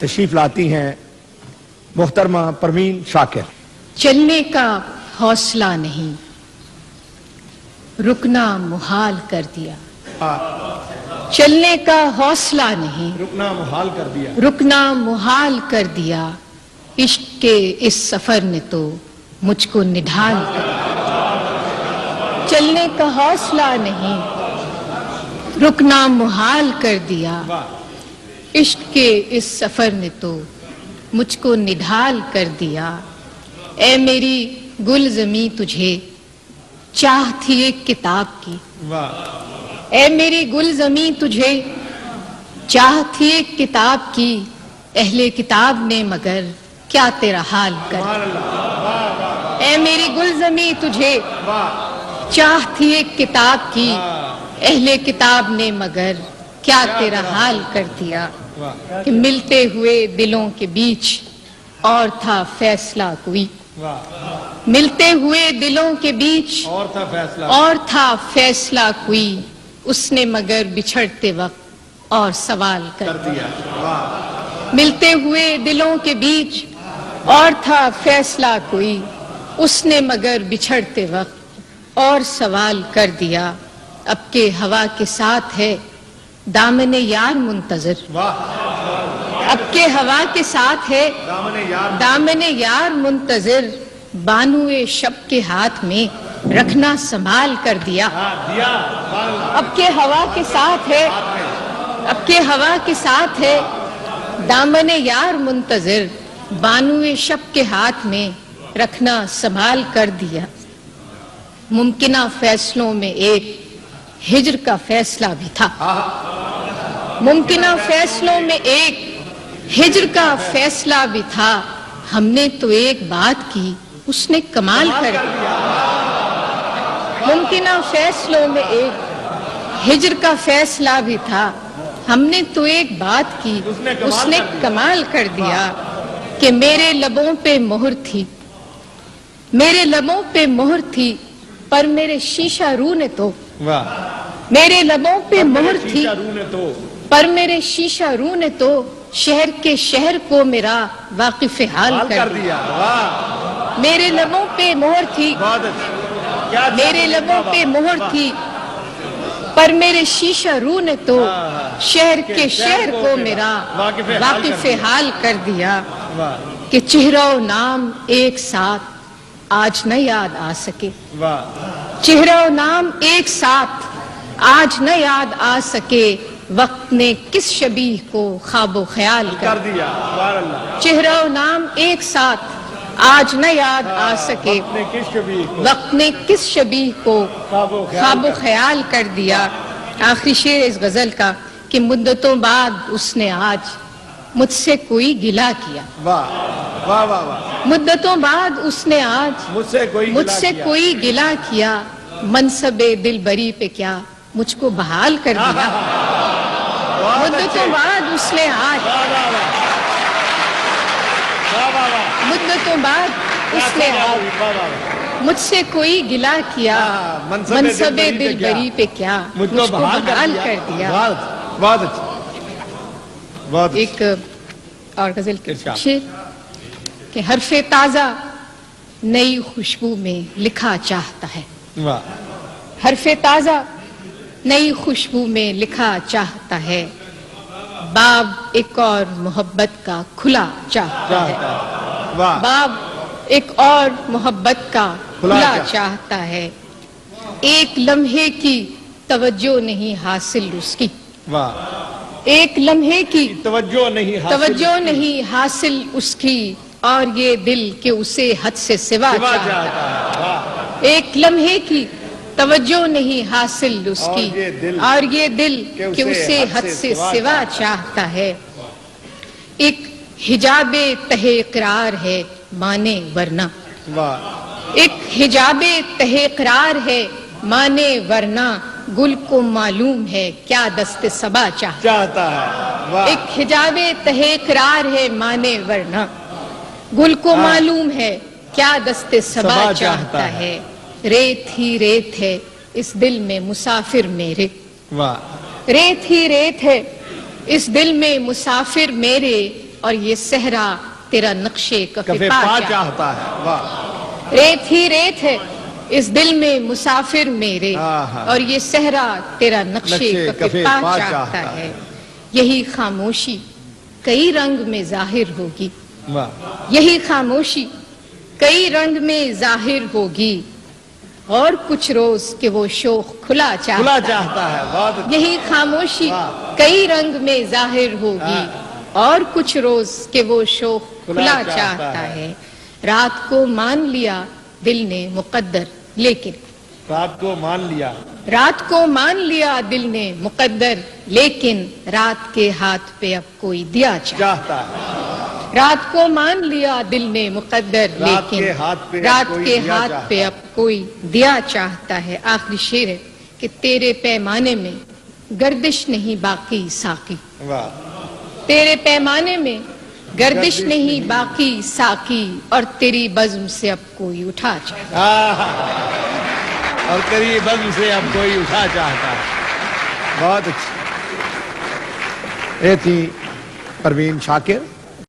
تشریف لاتی ہیں محترمہ پروین شاکر۔ چلنے کا حوصلہ نہیں، رکنا محال کر دیا۔ چلنے کا حوصلہ نہیں، رکنا محال کر دیا۔ رکنا محال کر دیا۔ عشق کے اس سفر نے تو مجھ کو نڈھال کر دیا۔ چلنے کا حوصلہ نہیں، رکنا محال کر دیا۔ عشق کے اس سفر نے تو مجھ کو نڈھال کر دیا۔ اے میری گل زمیں تجھے چاہ تھی ایک کتاب کی، اے میری گل زمیں تجھے چاہ تھی ایک کتاب کی، اہل کتاب نے مگر کیا تیرا حال کر دیا۔ اے میری گل زمیں تجھے چاہ تھی ایک کتاب کی، اہل کتاب نے مگر کیا تیرا حال کر دیا۔ کہ ملتے ہوئے دلوں کے بیچ اور تھا فیصلہ کوئی، ملتے ہوئے دلوں کے بیچ اور تھا فیصلہ کوئی، اس نے مگر بچھڑتے وقت اور سوال کر دیا۔ ملتے ہوئے دلوں کے بیچ اور تھا فیصلہ کوئی، اس نے مگر بچھڑتے وقت اور سوال کر دیا۔ اب کے ہوا کے ساتھ ہے دامن یار منتظر، اب کے ہوا کے ساتھ ہے دامن یار منتظر، بانوئے شب کے ہاتھ میں رکھنا سنبھال کر دیا۔ اب کے ہوا کے ساتھ ہے، اب کے ہوا کے ساتھ ہے دامن یار منتظر، بانوئے شب کے ہاتھ میں رکھنا سنبھال کر دیا۔ ممکنہ فیصلوں میں ایک ہجر کا فیصلہ بھی تھا، ممکنہ فیصلوں میں ایک ہجر کا فیصلہ بھی تھا، ہم نے تو ایک بات کی اس نے کمال کر دیا۔ ممکنہ فیصلوں میں ایک ہجر کا فیصلہ بھی تھا، ہم نے تو ایک بات کی اس نے کمال کر دیا۔ کہ میرے لبوں پہ مہر تھی، میرے لبوں پہ مہر تھی، پر میرے شیشہ رو نے تو، میرے لبوں پہ مہر تھی پر میرے شیشہ رو نے تو شہر کے شہر کو میرا واقف حال کر دیا۔ میرے لبوں پہ مہر تھی، میرے لبوں پہ مہر تھی، پر میرے شیشہ رو نے تو شہر کے شہر کو میرا واقف حال کر دیا۔ کہ چہرہ و نام ایک ساتھ آج نہ یاد آ سکے، چہرہ و نام ایک ساتھ آج نہ یاد آ سکے، وقت نے کس شبیہ کو خواب و خیال کر دیا۔ چہرہ و نام ایک ساتھ آج نہ یاد آ سکے، وقت نے کس شبیہ کو خواب و خیال کر دیا۔ آخری شعر اس غزل کا کہ مدتوں بعد اس نے آج مجھ سے کوئی گلہ کیا، مدتوں بعد اس نے آج مجھ سے کوئی گلہ کیا، منصب دلبری پہ کیا مجھ کو بحال کر دیا۔ مدتوں بعد اس نے آج مدتوں بعد اس نے آج مجھ سے کوئی گلہ کیا، منصب دلبری پہ کیا مجھ کو بحال کر دیا۔ ایک اور غزل کے شعر کہ حرف تازہ نئی خوشبو میں لکھا چاہتا ہے، حرف تازہ نئی خوشبو میں لکھا چاہتا ہے، باب ایک اور محبت کا کھلا چاہتا ہے، باب ایک اور محبت کا کھلا چاہتا ہے، ایک لمحے کی توجہ نہیں حاصل اس کی، ایک لمحے کی توجہ نہیں حاصل اس کی، اور یہ دل کہ اسے حد سے سوا چاہتا ہے، ایک لمحے کی توجہ نہیں حاصل اس کی، اور یہ دل کہ اسے حد سے سوا چاہتا ہے، ایک حجاب تہ اقرار ہے مانے ورنہ، ایک حجاب تہ اقرار ہے مانے ورنہ، گل کو معلوم ہے کیا دست صبا چاہتا ہے، ایک حجاب تہ اقرار ہے مانے ورنہ، گل کو معلوم ہے کیا دست صبا چاہتا ہے، ریت ہی ریت ہے اس دل میں مسافر میرے، ریت ہی ریت ہے اس دل میں مسافر میرے، اور یہ صحرا تیرا نقشے کفے کفے پا پا چاہتا ہے. واہ. ریت ہی ریت ہے اس دل میں مسافر میرے آہا. اور یہ صحرا تیرا نقشے نقشے کفے کفے پا پا چاہتا چاہتا ہے. یہی خاموشی کئی رنگ میں ظاہر ہوگی. واہ. یہی خاموشی کئی رنگ میں ظاہر ہوگی اور کچھ روز کہ وہ شوق کھلا کھلا چاہتا ہے. چاہتا ہے. بہت اچھا. یہی خاموشی واہ. کئی رنگ میں ظاہر ہوگی اور کچھ روز کہ وہ شوق کھلا چاہتا چاہتا ہے. ہے. رات کو مان لیا دل نے مقدر لیکن رات کو مان لیا. رات کو مان لیا دل نے مقدر لیکن رات کے ہاتھ پہ اب کوئی دیا چاہتا چاہتا ہے. رات کو مان لیا دل نے مقدر رات لیکن کے ہاتھ پہ اب رات کوئی کے دیا ہاتھ چاہتا پہ اب کوئی دیا چاہتا ہے. آخری شعر ہے کہ تیرے پیمانے میں گردش نہیں باقی ساقی. واہ. تیرے پیمانے میں گردش نہیں باقی ساقی اور تیری بزم سے اب کوئی اٹھا چاہتا آہا. اور تیری بزم سے اب کوئی اٹھا چاہتا ہے. بہت اچھی. یہ تھی پروین شاکر.